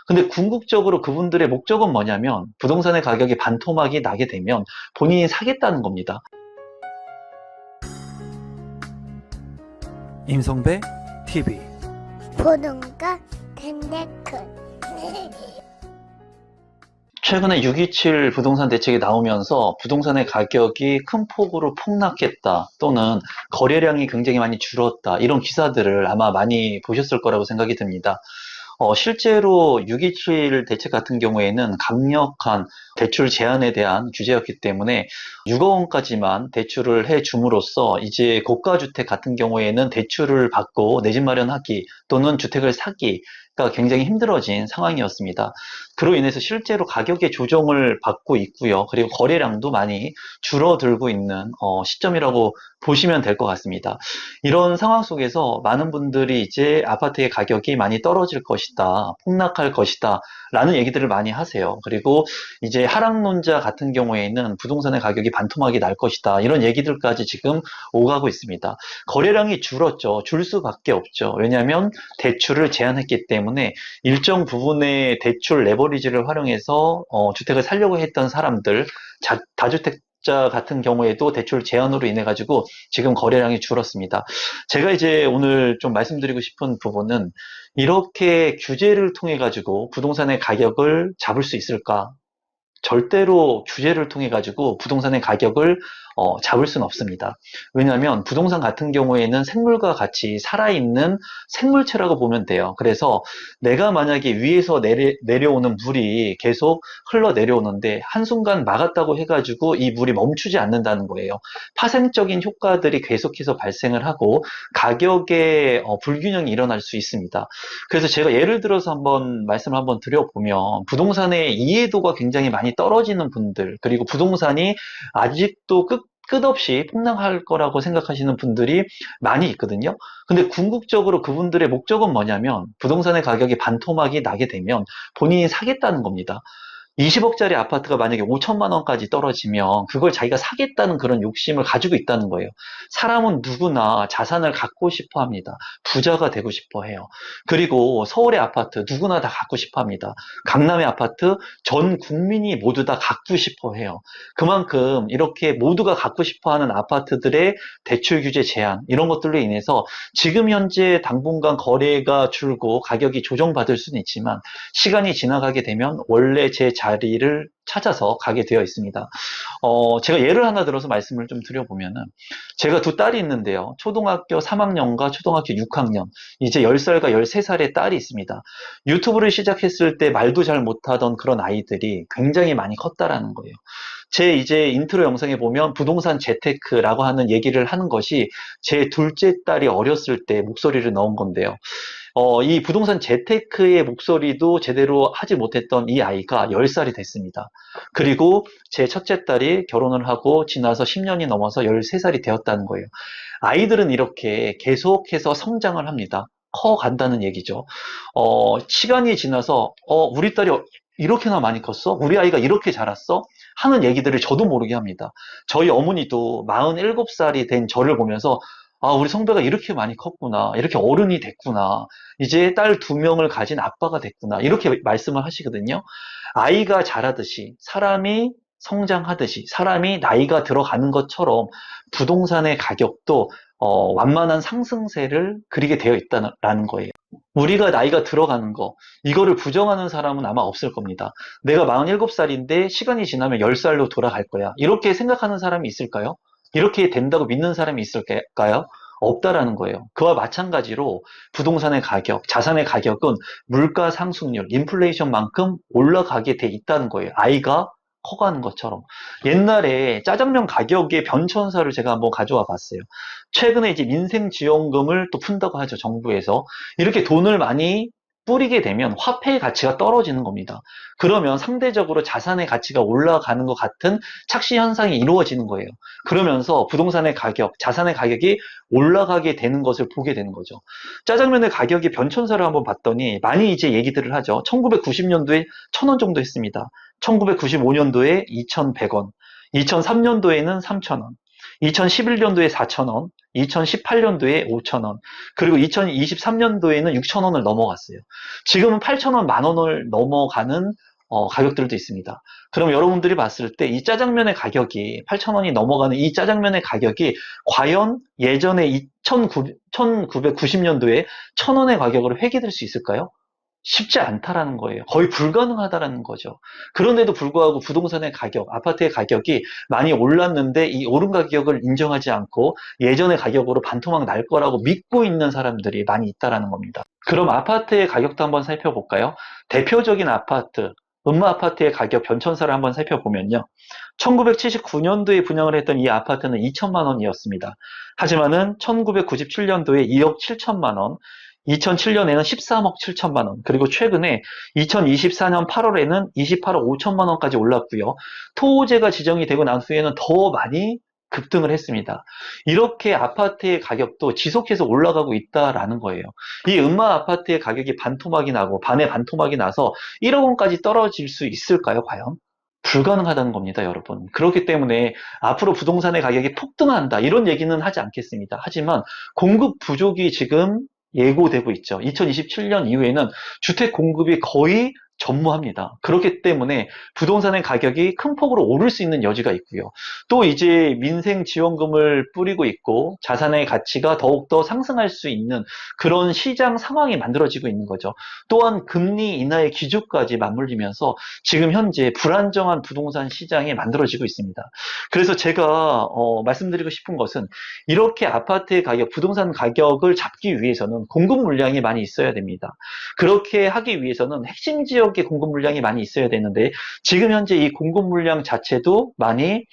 근데 궁극적으로 그분들의 목적은 뭐냐면 부동산의 가격이 반토막이 나게 되면 본인이 사겠다는 겁니다. 임성배 TV. 보는가 덴데크 최근에 627 부동산 대책이 나오면서 부동산의 가격이 큰 폭으로 폭락했다 또는 거래량이 굉장히 많이 줄었다 이런 기사들을 아마 많이 보셨을 거라고 생각이 듭니다. 실제로 627 대책 같은 경우에는 강력한 대출 제한에 대한 규제였기 때문에 6억 원까지만 대출을 해 줌으로써 이제 고가주택 같은 경우에는 대출을 받고 내 집 마련하기 또는 주택을 사기가 굉장히 힘들어진 상황이었습니다. 그로 인해서 실제로 가격의 조정을 받고 있고요. 그리고 거래량도 많이 줄어들고 있는 시점이라고 보시면 될 것 같습니다. 이런 상황 속에서 많은 분들이 이제 아파트의 가격이 많이 떨어질 것이다, 폭락할 것이다 라는 얘기들을 많이 하세요. 그리고 이제 하락론자 같은 경우에는 부동산의 가격이 반토막이 날 것이다 이런 얘기들까지 지금 오가고 있습니다. 거래량이 줄었죠. 줄 수밖에 없죠. 왜냐하면 대출을 제한했기 때문에 일정 부분의 대출 레버리지를 활용해서 주택을 사려고 했던 사람들, 다주택자 같은 경우에도 대출 제한으로 인해 가지고 지금 거래량이 줄었습니다. 제가 이제 오늘 좀 말씀드리고 싶은 부분은 이렇게 규제를 통해 가지고 부동산의 가격을 잡을 수 있을까? 절대로 규제를 통해 가지고 부동산의 가격을 잡을 수는 없습니다. 왜냐하면 부동산 같은 경우에는 생물과 같이 살아있는 생물체라고 보면 돼요. 그래서 내가 만약에 위에서 내려오는 물이 계속 흘러 내려오는데 한순간 막았다고 해가지고 이 물이 멈추지 않는다는 거예요. 파생적인 효과들이 계속해서 발생을 하고 가격에 불균형이 일어날 수 있습니다. 그래서 제가 예를 들어서 말씀을 한번 드려보면 부동산의 이해도가 굉장히 많이 떨어지는 분들, 그리고 부동산이 아직도 끝없이 폭락할 거라고 생각하시는 분들이 많이 있거든요. 근데 궁극적으로 그분들의 목적은 뭐냐면 부동산의 가격이 반토막이 나게 되면 본인이 사겠다는 겁니다. 20억짜리 아파트가 만약에 5천만 원까지 떨어지면 그걸 자기가 사겠다는 그런 욕심을 가지고 있다는 거예요. 사람은 누구나 자산을 갖고 싶어 합니다. 부자가 되고 싶어 해요. 그리고 서울의 아파트 누구나 다 갖고 싶어 합니다. 강남의 아파트 전 국민이 모두 다 갖고 싶어 해요. 그만큼 이렇게 모두가 갖고 싶어 하는 아파트들의 대출 규제 제한 이런 것들로 인해서 지금 현재 당분간 거래가 줄고 가격이 조정받을 수는 있지만 시간이 지나가게 되면 원래 제 자리를 찾아서 가게 되어 있습니다. 제가 예를 하나 들어서 말씀을 좀 드려보면은, 제가 두 딸이 있는데요. 초등학교 3학년과 초등학교 6학년, 이제 10살과 13살의 딸이 있습니다. 유튜브를 시작했을 때 말도 잘 못하던 그런 아이들이 굉장히 많이 컸다라는 거예요. 제 이제 인트로 영상에 보면 부동산 재테크라고 하는 얘기를 하는 것이 제 둘째 딸이 어렸을 때 목소리를 넣은 건데요. 이 부동산 재테크의 목소리도 제대로 하지 못했던 이 아이가 10살이 됐습니다. 그리고 제 첫째 딸이 결혼을 하고 지나서 10년이 넘어서 13살이 되었다는 거예요. 아이들은 이렇게 계속해서 성장을 합니다. 커 간다는 얘기죠. 시간이 지나서, 우리 딸이 이렇게나 많이 컸어? 우리 아이가 이렇게 자랐어? 하는 얘기들을 저도 모르게 합니다. 저희 어머니도 47살이 된 저를 보면서 아, 우리 성배가 이렇게 많이 컸구나. 이렇게 어른이 됐구나. 이제 딸 2명을 가진 아빠가 됐구나. 이렇게 말씀을 하시거든요. 아이가 자라듯이, 사람이 성장하듯이, 사람이 나이가 들어가는 것처럼 부동산의 가격도 완만한 상승세를 그리게 되어 있다는 거예요. 우리가 나이가 들어가는 거, 이거를 부정하는 사람은 아마 없을 겁니다. 내가 47살인데 시간이 지나면 10살로 돌아갈 거야. 이렇게 생각하는 사람이 있을까요? 이렇게 된다고 믿는 사람이 있을까요? 없다라는 거예요. 그와 마찬가지로 부동산의 가격, 자산의 가격은 물가 상승률, 인플레이션만큼 올라가게 돼 있다는 거예요. 아이가 커가는 것처럼. 옛날에 짜장면 가격의 변천사를 제가 한번 가져와 봤어요. 최근에 이제 민생지원금을 또 푼다고 하죠, 정부에서. 이렇게 돈을 많이 뿌리게 되면 화폐의 가치가 떨어지는 겁니다. 그러면 상대적으로 자산의 가치가 올라가는 것 같은 착시 현상이 이루어지는 거예요. 그러면서 부동산의 가격, 자산의 가격이 올라가게 되는 것을 보게 되는 거죠. 짜장면의 가격이 변천사를 한번 봤더니 많이 이제 얘기들을 하죠. 1990년도에 1,000원 정도 했습니다. 1995년도에 2,100원, 2003년도에는 3,000원, 2011년도에 4,000원, 2018년도에 5,000원, 그리고 2023년도에는 6,000원을 넘어갔어요. 지금은 8,000원, 만 원을 넘어가는 가격들도 있습니다. 그럼 여러분들이 봤을 때 이 짜장면의 가격이 8,000원이 넘어가는 이 짜장면의 가격이 과연 예전에 1990년도에 1,000원의 가격으로 회귀될 수 있을까요? 쉽지 않다라는 거예요. 거의 불가능하다라는 거죠. 그런데도 불구하고 부동산의 가격, 아파트의 가격이 많이 올랐는데 이 오른 가격을 인정하지 않고 예전의 가격으로 반토막 날 거라고 믿고 있는 사람들이 많이 있다라는 겁니다. 그럼 아파트의 가격도 한번 살펴볼까요? 대표적인 아파트, 음마아파트의 가격 변천사를 한번 살펴보면요. 1979년도에 분양을 했던 이 아파트는 2천만 원이었습니다. 하지만은 1997년도에 2억 7천만 원, 2007년에는 13억 7천만 원, 그리고 최근에 2024년 8월에는 28억 5천만 원까지 올랐고요. 토호제가 지정이 되고 난 후에는 더 많이 급등을 했습니다. 이렇게 아파트의 가격도 지속해서 올라가고 있다라는 거예요. 이 음마 아파트의 가격이 반토막이 나고 반의 반토막이 나서 1억 원까지 떨어질 수 있을까요, 과연? 불가능하다는 겁니다, 여러분. 그렇기 때문에 앞으로 부동산의 가격이 폭등한다, 이런 얘기는 하지 않겠습니다. 하지만 공급 부족이 지금 예고되고 있죠. 2027년 이후에는 주택 공급이 거의 전무합니다. 그렇기 때문에 부동산의 가격이 큰 폭으로 오를 수 있는 여지가 있고요. 또 이제 민생지원금을 뿌리고 있고 자산의 가치가 더욱더 상승할 수 있는 그런 시장 상황이 만들어지고 있는 거죠. 또한 금리 인하의 기조까지 맞물리면서 지금 현재 불안정한 부동산 시장이 만들어지고 있습니다. 그래서 제가 말씀드리고 싶은 것은 이렇게 아파트의 가격, 부동산 가격을 잡기 위해서는 공급 물량이 많이 있어야 됩니다. 그렇게 하기 위해서는 핵심 지역의 공급 물량이 많이 있어야 되는데 지금 현재 이 공급 물량 자체도 많이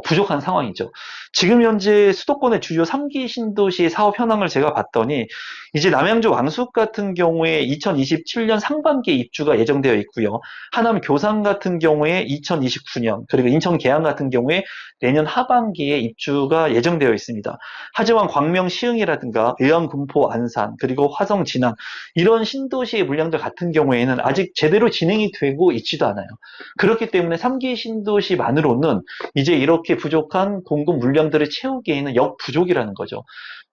부족한 상황이죠. 지금 현재 수도권의 주요 3기 신도시 사업 현황을 제가 봤더니 이제 남양주 왕숙 같은 경우에 2027년 상반기에 입주가 예정되어 있고요. 하남 교산 같은 경우에 2029년, 그리고 인천 계양 같은 경우에 내년 하반기에 입주가 예정되어 있습니다. 하지만 광명 시흥이라든가 의왕 군포 안산, 그리고 화성 진안 이런 신도시의 물량들 같은 경우에는 아직 제대로 진행이 되고 있지도 않아요. 그렇기 때문에 3기 신도시만으로는 이제 이렇게 부족한 공급 물량들을 채우기에는 역부족이라는 거죠.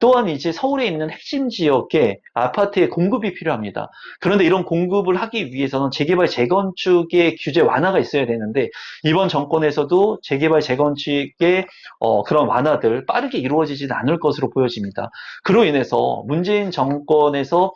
또한 이제 서울에 있는 핵심 지역에 아파트의 공급이 필요합니다. 그런데 이런 공급을 하기 위해서는 재개발 재건축의 규제 완화가 있어야 되는데 이번 정권에서도 재개발 재건축의 그런 완화들 빠르게 이루어지지는 않을 것으로 보여집니다. 그로 인해서 문재인 정권에서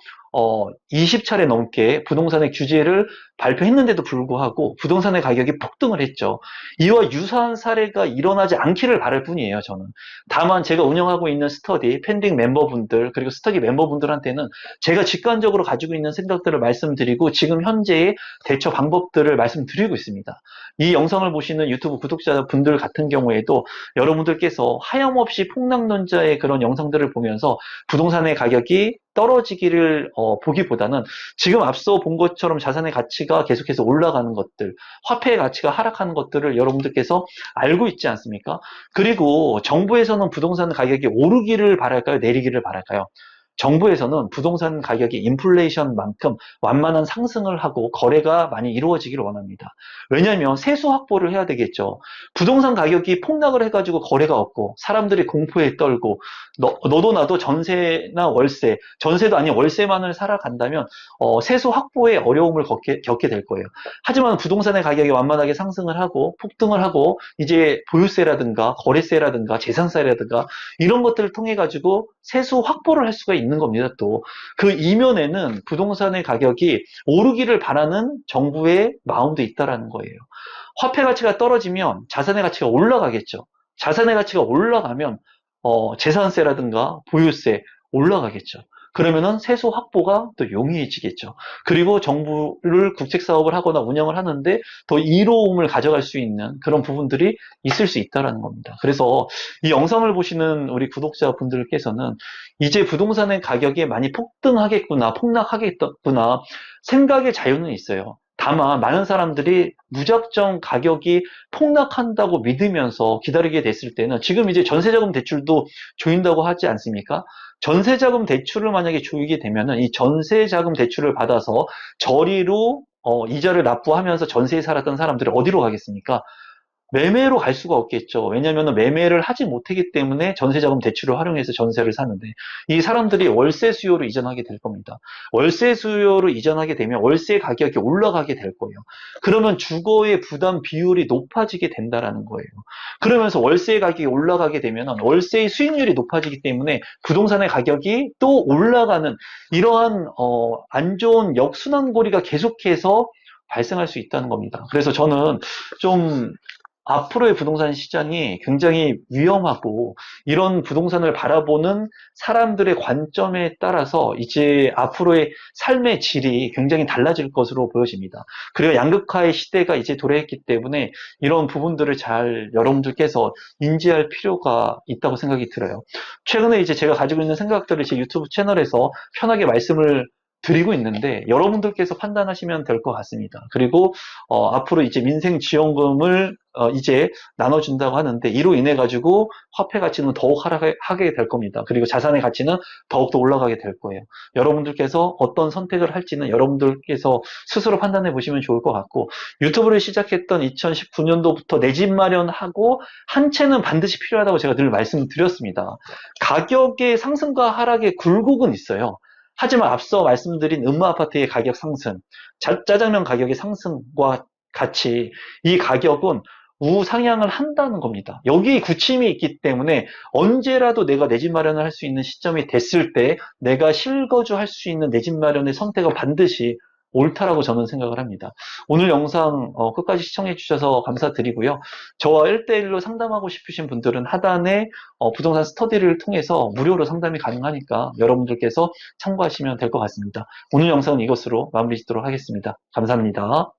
20차례 넘게 부동산의 규제를 발표했는데도 불구하고 부동산의 가격이 폭등을 했죠. 이와 유사한 사례가 일어나지 않기를 바랄 뿐이에요, 저는. 다만 제가 운영하고 있는 스터디, 팬딩 멤버분들, 그리고 스터디 멤버분들한테는 제가 직관적으로 가지고 있는 생각들을 말씀드리고 지금 현재의 대처 방법들을 말씀드리고 있습니다. 이 영상을 보시는 유튜브 구독자분들 같은 경우에도 여러분들께서 하염없이 폭락론자의 그런 영상들을 보면서 부동산의 가격이 떨어지기를 보기보다는 지금 앞서 본 것처럼 자산의 가치가 계속해서 올라가는 것들, 화폐의 가치가 하락하는 것들을 여러분들께서 알고 있지 않습니까? 그리고 정부에서는 부동산 가격이 오르기를 바랄까요? 내리기를 바랄까요? 정부에서는 부동산 가격이 인플레이션만큼 완만한 상승을 하고 거래가 많이 이루어지기를 원합니다. 왜냐하면 세수 확보를 해야 되겠죠. 부동산 가격이 폭락을 해가지고 거래가 없고 사람들이 공포에 떨고 너도 나도 전세나 월세, 전세도 아닌 월세만을 살아간다면 세수 확보에 어려움을 겪게 될 거예요. 하지만 부동산의 가격이 완만하게 상승을 하고 폭등을 하고 이제 보유세라든가 거래세라든가 재산세라든가 이런 것들을 통해 가지고 세수 확보를 할 수가 있는 겁니다. 또 그 이면에는 부동산의 가격이 오르기를 바라는 정부의 마음도 있다라는 거예요. 화폐 가치가 떨어지면 자산의 가치가 올라가겠죠. 자산의 가치가 올라가면 재산세라든가 보유세 올라가겠죠. 그러면은 세수 확보가 또 용이해지겠죠. 그리고 정부를 국책 사업을 하거나 운영을 하는데 더 이로움을 가져갈 수 있는 그런 부분들이 있을 수 있다라는 겁니다. 그래서 이 영상을 보시는 우리 구독자분들께서는 이제 부동산의 가격이 많이 폭등하겠구나, 폭락하겠구나 생각의 자유는 있어요. 다만 많은 사람들이 무작정 가격이 폭락한다고 믿으면서 기다리게 됐을 때는 지금 이제 전세자금 대출도 조인다고 하지 않습니까? 전세자금 대출을 만약에 조이게 되면은 이 전세자금 대출을 받아서 저리로 이자를 납부하면서 전세에 살았던 사람들이 어디로 가겠습니까? 매매로 갈 수가 없겠죠. 왜냐하면 매매를 하지 못하기 때문에 전세자금 대출을 활용해서 전세를 사는데 이 사람들이 월세 수요로 이전하게 될 겁니다. 월세 수요로 이전하게 되면 월세 가격이 올라가게 될 거예요. 그러면 주거의 부담 비율이 높아지게 된다라는 거예요. 그러면서 월세 가격이 올라가게 되면 월세의 수익률이 높아지기 때문에 부동산의 가격이 또 올라가는 이러한 안 좋은 역순환고리가 계속해서 발생할 수 있다는 겁니다. 그래서 저는 좀 앞으로의 부동산 시장이 굉장히 위험하고 이런 부동산을 바라보는 사람들의 관점에 따라서 이제 앞으로의 삶의 질이 굉장히 달라질 것으로 보여집니다. 그리고 양극화의 시대가 이제 도래했기 때문에 이런 부분들을 잘 여러분들께서 인지할 필요가 있다고 생각이 들어요. 최근에 이제 제가 가지고 있는 생각들을 제 유튜브 채널에서 편하게 말씀을 드리고 있는데 여러분들께서 판단하시면 될 것 같습니다. 그리고 앞으로 이제 민생지원금을 이제 나눠준다고 하는데 이로 인해 가지고 화폐 가치는 더욱 하락하게 될 겁니다. 그리고 자산의 가치는 더욱더 올라가게 될 거예요. 여러분들께서 어떤 선택을 할지는 여러분들께서 스스로 판단해 보시면 좋을 것 같고 유튜브를 시작했던 2019년도부터 내 집 마련하고 한 채는 반드시 필요하다고 제가 늘 말씀드렸습니다. 가격의 상승과 하락의 굴곡은 있어요. 하지만 앞서 말씀드린 음마아파트의 가격 상승, 짜장면 가격의 상승과 같이 이 가격은 우상향을 한다는 겁니다. 여기에 굳힘이 있기 때문에 언제라도 내가 내 집 마련을 할 수 있는 시점이 됐을 때 내가 실거주할 수 있는 내 집 마련의 선택은 반드시 옳다라고 저는 생각을 합니다. 오늘 영상 끝까지 시청해 주셔서 감사드리고요. 저와 1대1로 상담하고 싶으신 분들은 하단에 부동산 스터디를 통해서 무료로 상담이 가능하니까 여러분들께서 참고하시면 될 것 같습니다. 오늘 영상은 이것으로 마무리 짓도록 하겠습니다. 감사합니다.